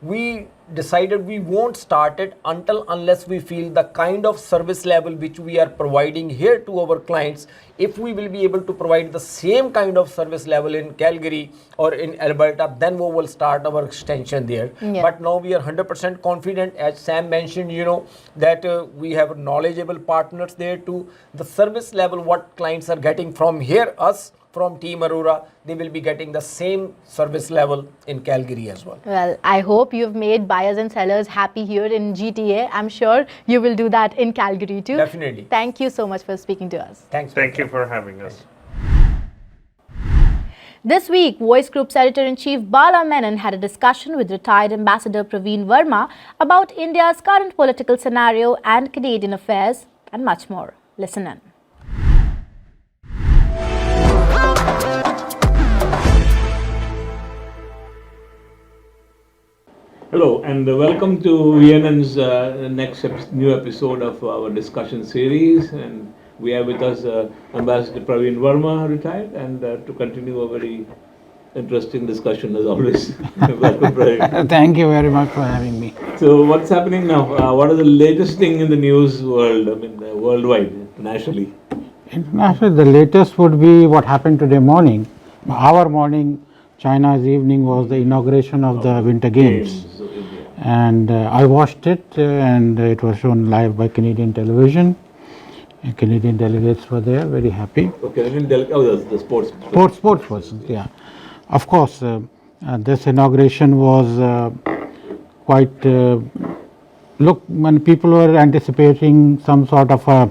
we decided we won't start it unless we feel the kind of service level which we are providing here to our clients, if we will be able to provide the same kind of service level in Calgary or in Alberta, then we will start our extension there. Yeah. But now we are 100% confident, as Sam mentioned, that we have knowledgeable partners there to the service level what clients are getting from here, us, from Team Aurora, they will be getting the same service level in Calgary as well. Well, I hope you've made buyers and sellers happy here in GTA. I'm sure you will do that in Calgary too. Definitely. Thank you so much for speaking to us. Thanks. Thank you for having us. This week, Voice Group's editor-in-chief Bala Menon had a discussion with retired Ambassador Praveen Verma about India's current political scenario and Canadian affairs, and much more. Listen in. Hello, and welcome to VNN's new episode of our discussion series. And we have with us Ambassador Praveen Verma, retired, and to continue a very interesting discussion as always. Welcome, Praveen. Thank you very much for having me. So, what's happening now? What is the latest thing in the news world? I mean, worldwide, nationally. Internationally, the latest would be what happened today morning. Our morning, China's evening was the inauguration of the Winter Games. And I watched it, and it was shown live by Canadian television. And Canadian delegates were there, very happy. Okay, the sports. Sports persons, yeah. Of course, this inauguration was quite. When people were anticipating some sort of a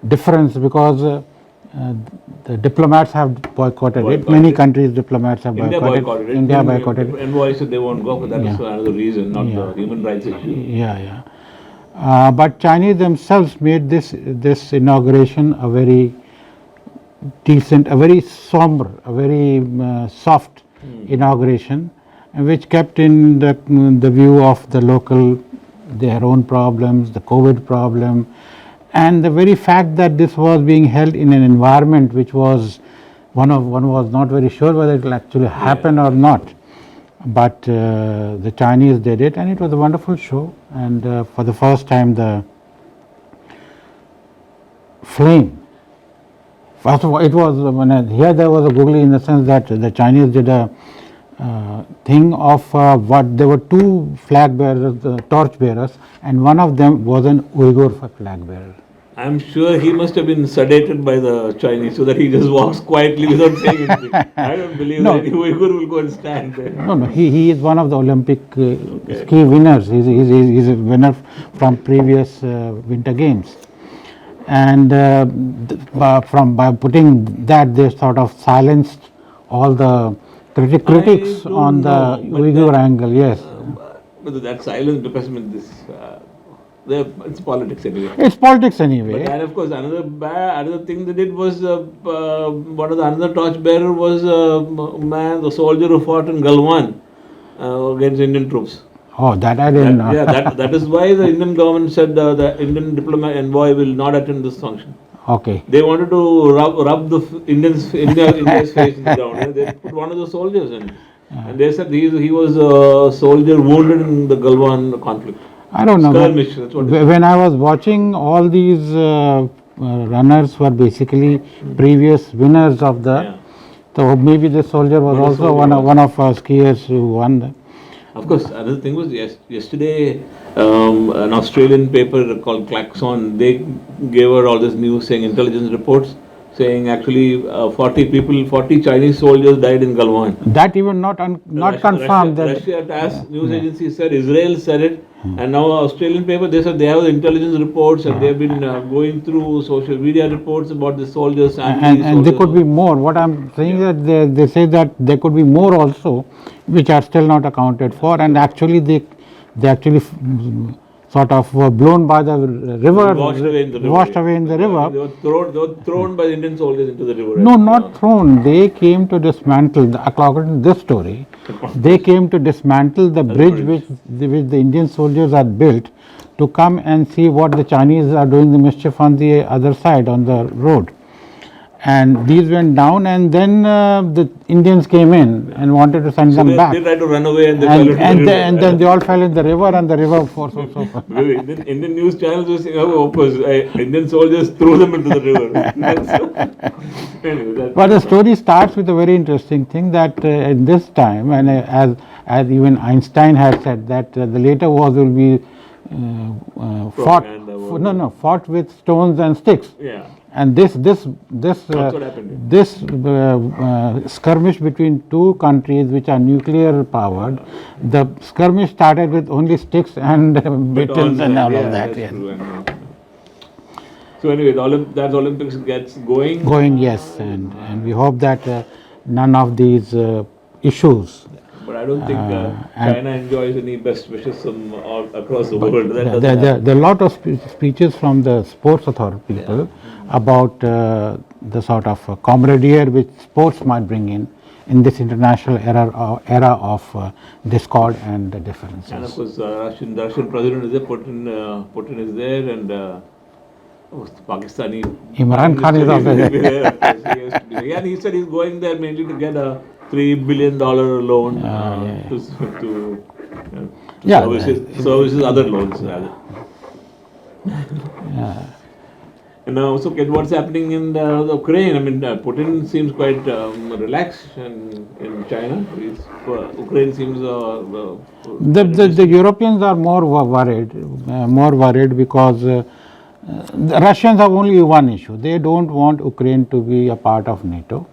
difference, because the diplomats have boycotted it. Many countries' diplomats have boycotted it. India boycotted it. Envoy said they won't go, but that is another reason, not the human rights issue. Yeah. But Chinese themselves made this inauguration a very decent, a very somber, a very soft inauguration, which kept in the view of the local, their own problems, the COVID problem. And the very fact that this was being held in an environment which was, one was not very sure whether it will actually happen or not. But the Chinese did it, and it was a wonderful show. And for the first time, the flame. First of all, it was, here there was a googly in the sense that the Chinese did a thing of there were two flag bearers, torch bearers, and one of them was an Uyghur flag bearer. I'm sure he must have been sedated by the Chinese so that he just walks quietly without saying anything. I don't believe that any Uyghur will go and stand there. No, he is one of the Olympic ski winners. He's a winner from previous Winter Games. And by putting that, they sort of silenced all the critics on the Uyghur angle, yes. But that silence, because I mean, it's politics anyway. It's politics anyway. But and of course, another thing they did was one of the another torchbearer was the soldier who fought in Galwan against Indian troops. Oh, that I didn't know. Yeah, that is why the Indian government said the Indian diplomat envoy will not attend this function. Okay. They wanted to rub the India's face in the ground. And they put one of the soldiers in. And they said he was a soldier wounded in the Galwan conflict. I don't know. Skirmish, that's what it is. When I was watching, all these runners were basically previous winners of the. Yeah. So maybe the soldier was Maybe the also soldier one of our skiers who won. Of course, another thing was yesterday, an Australian paper called Klaxon, they gave her all this news saying intelligence reports saying actually 40 Chinese soldiers died in Galwan. That even not confirmed. Russia TASS news agency said, Israel said it, and now Australian paper, they said they have the intelligence reports and they have been going through social media reports about the soldiers. And there could be more. What I'm saying is that they say that there could be more also, which are still not accounted for, and actually they actually sort of were blown by the river, washed away in the river. They were thrown by the Indian soldiers into the river. No, not thrown. They came to dismantle, according to this story, they came to dismantle the bridge which the Indian soldiers had built to come and see what the Chinese are doing the mischief on the other side, on the road. And these went down, and then the Indians came in and wanted to send them back. They tried to run away and they fell into the river. And then they all fell in the river, and the river forced also. Indian news channels were saying, oh, Indian soldiers threw them into the river. Anyway, But the story starts with a very interesting thing that in this time, and as even Einstein had said, that the later wars will be fought with stones and sticks. Yeah. And this what happened. skirmish between two countries which are nuclear powered, the skirmish started with only sticks and batons and all of that. Yes. So anyway, that Olympics gets going. Going, yes, and we hope that none of these issues. But I don't think China enjoys any best wishes from all across the world. There are a lot of speeches from the sports authority people about the sort of camaraderie which sports might bring in this international era of discord and differences. And of course, the Russian president is there, Putin is there, and Pakistani Imran Khan is also there. Yeah, and he said he's going there mainly to get a $3 billion loan to service his other loans rather. And also, what's happening in the Ukraine? I mean, Putin seems quite relaxed in China. Ukraine seems. The Europeans are more worried because the Russians have only one issue. They don't want Ukraine to be a part of NATO,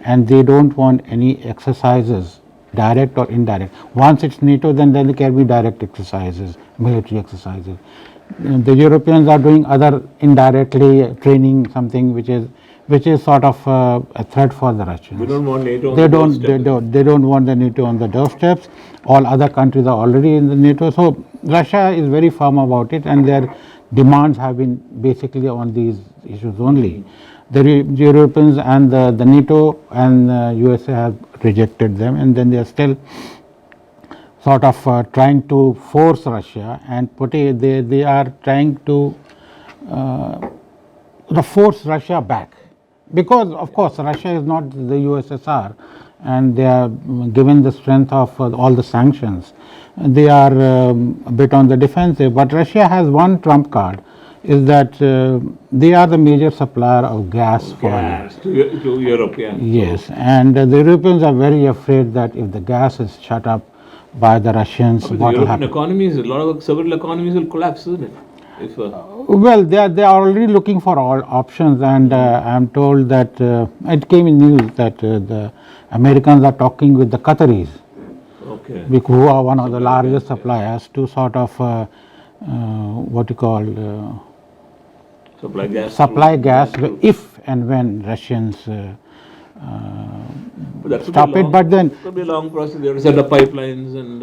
and they don't want any exercises, direct or indirect. Once it's NATO, then there can be direct exercises, military exercises. The Europeans are doing other indirectly training something which is sort of a threat for the Russians. We don't want NATO. They don't want the NATO on the doorsteps. All other countries are already in the NATO. So Russia is very firm about it, and their demands have been basically on these issues only. The Europeans and the NATO and USA have rejected them, and then they are still sort of trying to force Russia and they are trying to force Russia back, because of course Russia is not the USSR, and they are given the strength of all the sanctions. They are a bit on the defensive, but Russia has one trump card, is that they are the major supplier of gas to Europe. Yeah. Yes, and the Europeans are very afraid that if the gas is shut up by the Russians, But what the will European happen? economies, a lot of several economies will collapse, isn't it? If, Well, they are already looking for all options, and I am told that it came in news that the Americans are talking with the Qataris, who are one of the largest suppliers, to sort of what you call supply gas if and when Russians stop it. But then it could be a long process. They have to set up pipelines and.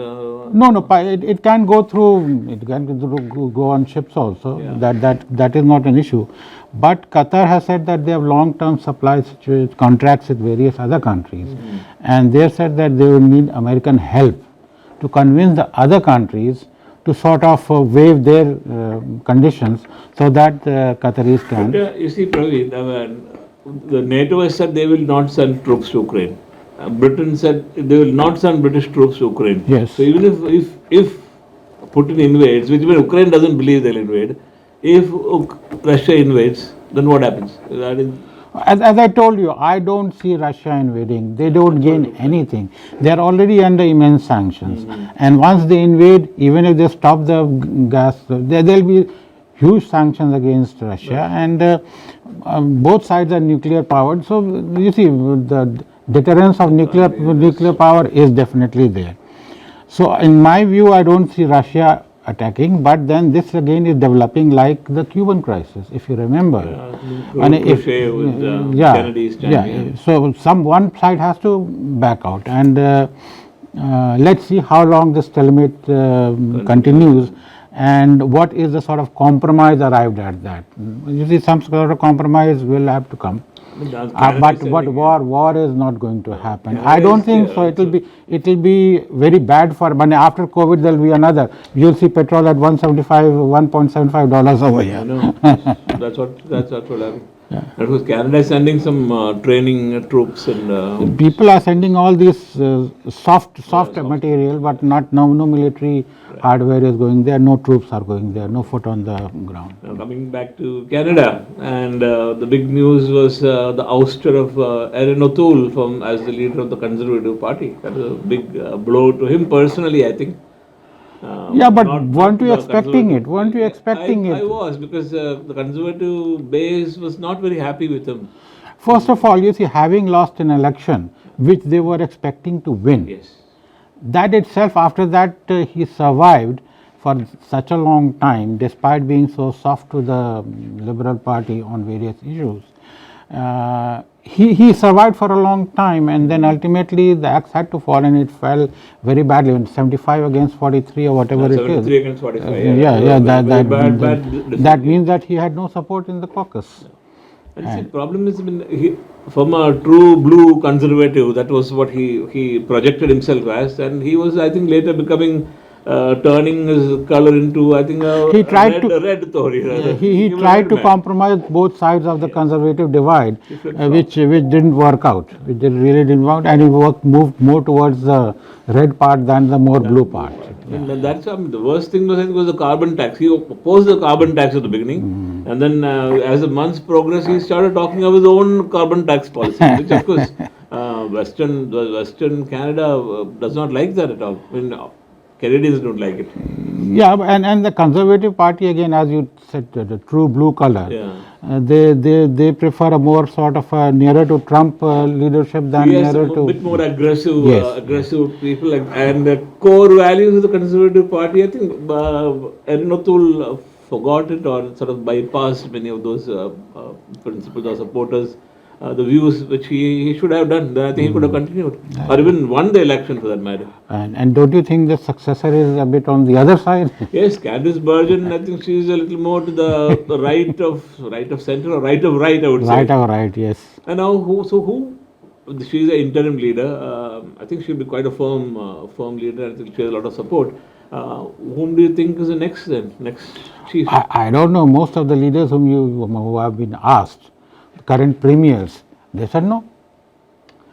it can go through. It can go on ships also. Yeah. That is not an issue. But Qatar has said that they have long-term supply contracts with various other countries, and they said that they will need American help to convince the other countries to sort of waive their conditions so that Qataris can. But, you see, Praveen, the NATO has said they will not send troops to Ukraine. Britain said they will not send British troops to Ukraine. Yes. So even if Putin invades, which means Ukraine doesn't believe they'll invade. If Russia invades, then what happens? That is, As I told you, I don't see Russia invading. They don't gain anything. They are already under immense sanctions. And once they invade, even if they stop the gas, there will be huge sanctions against Russia. And both sides are nuclear powered. So you see, the deterrence of nuclear power is definitely there. So in my view, I don't see Russia attacking, but then this again is developing like the Cuban crisis, if you remember. And with Kennedy's time, so one side has to back out, and let's see how long this stalemate continues, and what is the sort of compromise arrived at that. You see, some sort of compromise will have to come. But what war is not going to happen. I don't think so. It will be very bad for money. After COVID, there will be another. You'll see petrol at $1.75 over here. I know. That's what happened. That was Canada is sending some training troops and people are sending all this soft material, but no military hardware is going there. No troops are going there. No foot on the ground. Now coming back to Canada, and the big news was the ouster of Erin O'Toole as the leader of the Conservative Party. That was a big blow to him personally, I think. Yeah, but weren't you expecting it? Weren't you expecting it? I was, because the Conservative base was not very happy with him. First of all, you see, having lost an election which they were expecting to win, Yes. that itself, after that he survived for such a long time, despite being so soft to the Liberal Party on various issues. He survived for a long time, and then ultimately the axe had to fall, and it fell very badly, 75 against 43 or whatever it is. 73 against 45. That means that he had no support in the caucus. And see, the problem is, from a true blue conservative, that was what he projected himself as, and he was, I think, later becoming turning his color into, I think, a red Tory. He tried to compromise both sides of the conservative divide, which didn't work out. It really didn't work, and he moved more towards the red part than the more blue part. And that's the worst thing was, I think, was the carbon tax. He opposed the carbon tax at the beginning, and then as the months progressed, he started talking of his own carbon tax policy, which of course Western Canada does not like that at all. I mean, Canadians don't like it. Yeah, and the Conservative Party, again, as you said, the true blue color, they prefer a more sort of nearer to Trump leadership than nearer to... a bit more aggressive people. And the core values of the Conservative Party, I think Erin O'Toole forgot it or sort of bypassed many of those principles or supporters. The views which he should have done, I think he could have continued, or even won the election for that matter. And don't you think the successor is a bit on the other side? Yes, Candice Bergen, I think she is a little more to the right of center, or right of right, I would say. Right, yes. And now who? She is an interim leader. I think she'll be quite a firm leader. I think she has a lot of support. Whom do you think is the next chief? I don't know. Most of the leaders who have been asked, current premiers, they said no.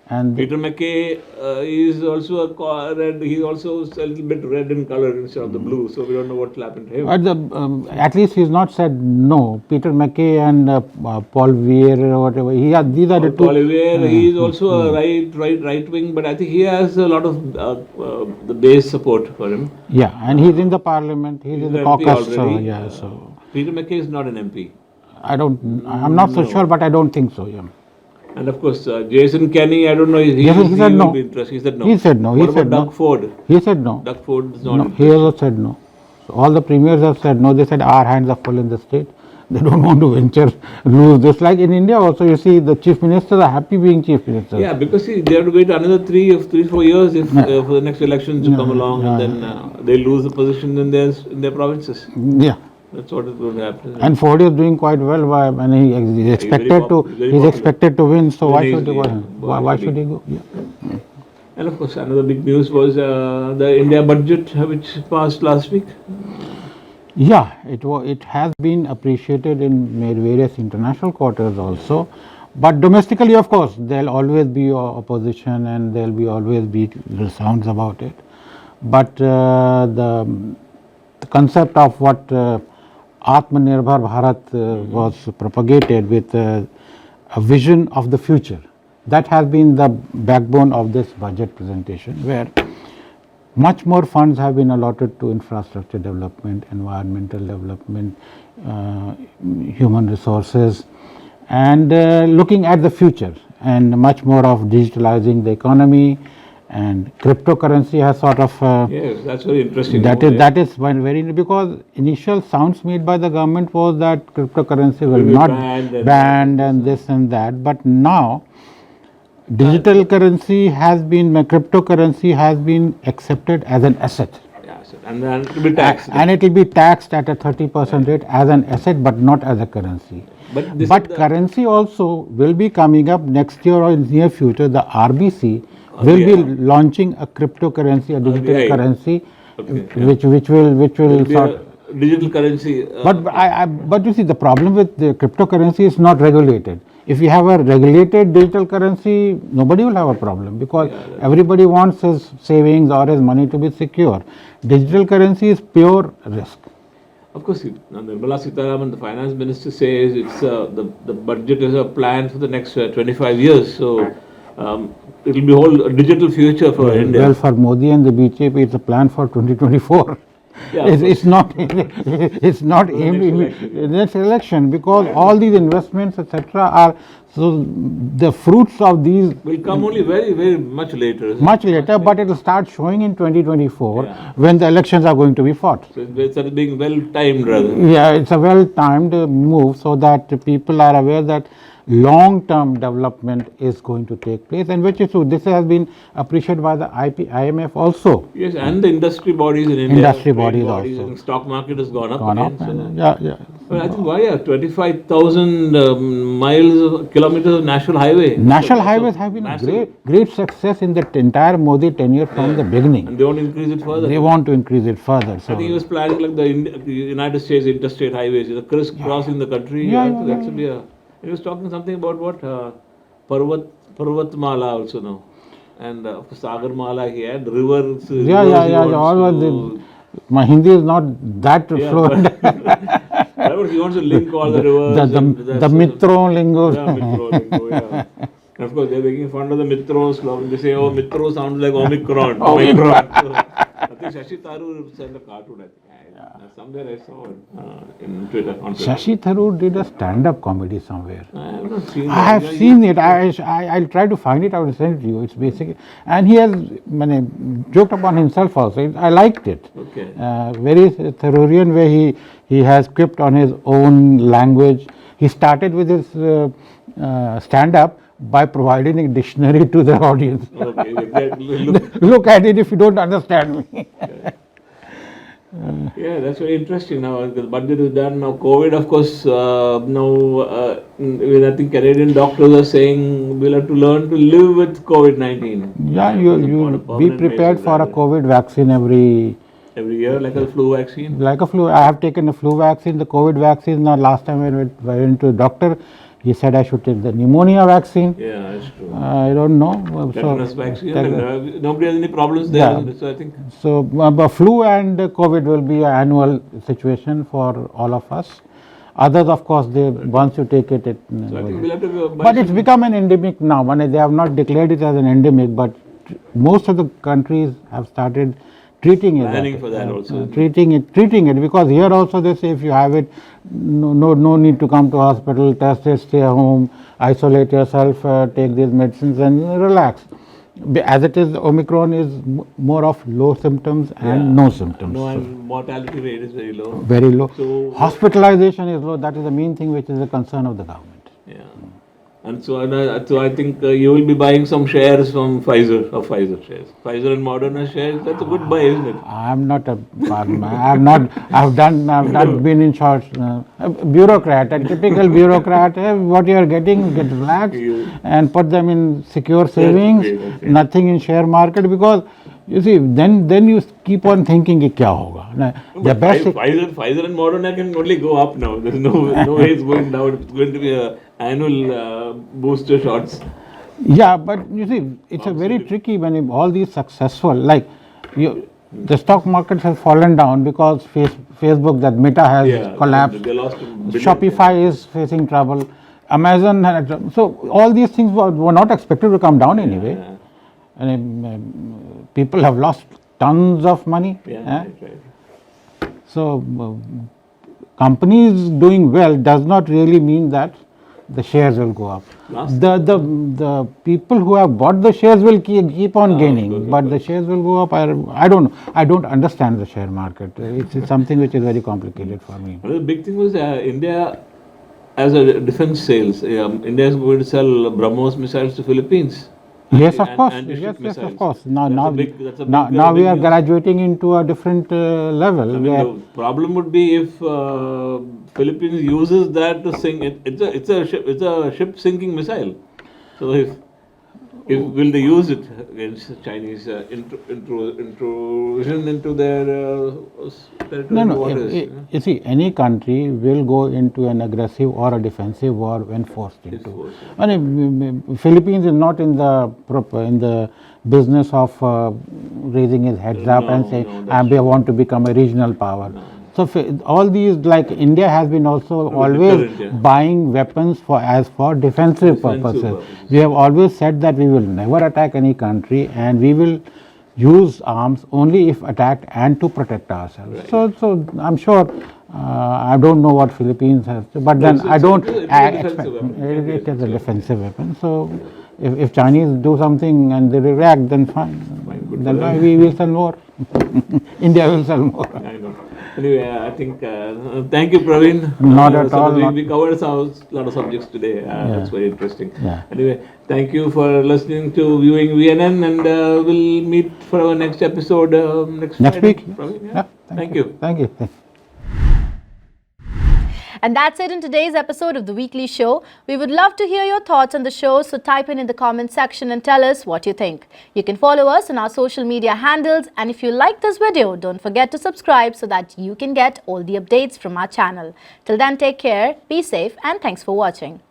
And Peter MacKay is also red. He's also a little bit red in color instead of the blue. So we don't know what will happen to him. At least he's not said no. Peter MacKay and Paul Weir or whatever. These are the two. Paul Weir, he is also a right wing, but I think he has a lot of the base support for him. Yeah, and he's in the parliament. He's in the caucus. So Peter MacKay is not an MP. I'm not so sure, but I don't think so. Yeah. And of course, Jason Kenney, I don't know. He said no. Be interested. He said no. He said no. What about Doug Ford? He said no. Doug Ford is not. No, he also said no. So all the premiers have said no. They said our hands are full in the state. They don't want to lose this. Like in India also, you see the chief ministers are happy being chief ministers. Yeah, because see, they have to wait another 3-4 years if for the next elections to come along, and then they lose the position in their provinces. Yeah. That's what is going to happen. And Ford is doing quite well, and he's expected to win. So why should he go? Why should he go? Yeah. And of course, another big news was the India budget, which passed last week. Yeah, it has been appreciated in various international quarters also, but domestically, of course, there'll always be opposition and there'll always be sounds about it. But concept of what Atmanirbhar Bharat was propagated with a vision of the future. That has been the backbone of this budget presentation, where much more funds have been allotted to infrastructure development, environmental development, human resources, and looking at the future, and much more of digitalizing the economy, and cryptocurrency has sort of Yes, that's very interesting. that is one very, because initial sounds made by the government was that cryptocurrency will be not banned and this and that, but now digital currency has been, cryptocurrency has been accepted as an asset. Yeah, so, and then it will be taxed. And it will be taxed at a 30% rate as an asset, but not as a currency. But this But is the- currency also will be coming up next year or in near future. The RBC will be launching a cryptocurrency, a digital RBI. currency, Okay, which will It'll be sort. a digital currency. But you see, the problem with the cryptocurrency is not regulated. If you have a regulated digital currency, nobody will have a problem, because everybody wants his savings or his money to be secure. Digital currency is pure risk. Of course, Nirmala Sitharaman, the finance minister, says it's the budget is a plan for the next 25 years. So it will be whole digital future for India. Well, for Modi and the BJP, it's a plan for 2024. Yeah, of It's not it's not aimed in next election, because all these investments, etc., are, so the fruits of these will come only very, very much later. isn't it? much later, but it will start showing in 2024 Yeah. when the elections are going to be fought. So it's being well timed rather. Yeah, it's a well timed move, so that people are aware that long term development is going to take place, and which is true. This has been appreciated by the IMF also. Yes, and the industry bodies in India. Industry trade bodies also. And stock market has gone up Gone again. up, So. and, yeah. Well, I think why 25,000 kilometers of national highway. National So highways have been a massive. great success in the entire Modi tenure from the beginning. And they want to increase it further. They want to increase it further. I So think he was planning like the United States interstate highways, crisscrossing the country. That should be a. He was talking something about what Parvatmala also now, and of course Sagarmala he had rivers. All of my Hindi is not that fluent. But he wants to link all the rivers. The Mitro lingo. Yeah, Mitro lingo, yeah. And of course, they're making fun of the Mitros. They say, oh, Mitro sounds like Omicron. Omicron. So, I think Shashi Tharoor sent a cartoon, I think. Somewhere I saw it in Twitter. On Twitter. Shashi Tharoor did a stand-up comedy somewhere. I have not seen I have seen it. I'll try to find it out and send it to you. It's basically, and he has joked upon himself also. I liked it. Okay. Very Tharoorian way he has quipped on his own language. He started with his stand-up by providing a dictionary to the audience. Okay, exactly. Look at it if you don't understand me. Yeah, that's very interesting. Now the budget is done. Now COVID, of course, I think Canadian doctors are saying we'll have to learn to live with COVID-19. Yeah, you be prepared for a COVID vaccine every year, like a flu vaccine. Like a flu. I have taken a flu vaccine, the COVID vaccine. Now, last time I went to the doctor, he said I should take the pneumonia vaccine. Yeah, that's true. I don't know. Tetanus vaccine. And, nobody has any problems there. Yeah. So I think. So, flu and COVID will be an annual situation for all of us. Others, of course, once you take it, So I think we'll have to. But it's become an endemic now. They have not declared it as an endemic, but most of the countries have started treating it. Planning for that also. Treating it, because here also they say if you have it, no need to come to hospital, test it, stay home, isolate yourself, take these medicines and relax. As it is, Omicron is more of low symptoms and no symptoms. No, and mortality rate is very low. Very low. So- Hospitalization is low. That is the main thing which is a concern of the government. Yeah. And so I think you will be buying some shares from Pfizer shares. Pfizer and Moderna shares. That's a good buy, isn't it? I'm not a I've been in charge. Bureaucrat, a typical bureaucrat. What you are getting, get relaxed and put them in secure savings. Okay. Nothing in share market, because you see, then you keep on thinking कि क्या होगा. The best. Pfizer and Moderna can only go up now. There's no way it's going down. It's going to be a annual booster shots. Yeah, but you see, it's a very tricky when all these successful, like The stock market has fallen down because Facebook, that Meta has collapsed. They lost a billion. Shopify is facing trouble. Amazon had so all these things were not expected to come down anyway. And people have lost tons of money. Right. So companies doing well does not really mean that the shares will go up. The people who have bought the shares will keep on gaining, but the shares will go up. I don't know. I don't understand the share market. It's something which is very complicated for me. The big thing was India as a defense sales. India is going to sell BrahMos missiles to Philippines. Yes, of course. Anti-ship Yes, of missiles. course. Now We are graduating into a different level. I mean, the problem would be if Philippines uses that to sink. It's a ship sinking missile. So if will they use it against Chinese intrusion into their territorial waters? You see, any country will go into an aggressive or a defensive war when forced into. I mean, Philippines is not in the business of raising his heads up and say, we want to become a regional power. So all these, like India has been also always buying weapons for defensive purposes. We have always said that we will never attack any country and we will use arms only if attacked and to protect ourselves. So I'm sure, I don't know what Philippines has, but then I don't expect it is a defensive weapon. So if Chinese do something and they react, then fine. Then we will sell more. India will sell more. I know. Anyway, I think, thank you, Praveen. Not at all. We covered a lot of subjects today. That's very interesting. Yeah. Anyway, thank you for listening to Viewing VNN, and we'll meet for our next episode next Friday. Week. Praveen, Yeah. Thank you. Thank you. And that's it in today's episode of The Weekly Show. We would love to hear your thoughts on the show, so type in the comment section and tell us what you think. You can follow us on our social media handles, and if you like this video, don't forget to subscribe so that you can get all the updates from our channel. Till then, take care, be safe, and thanks for watching.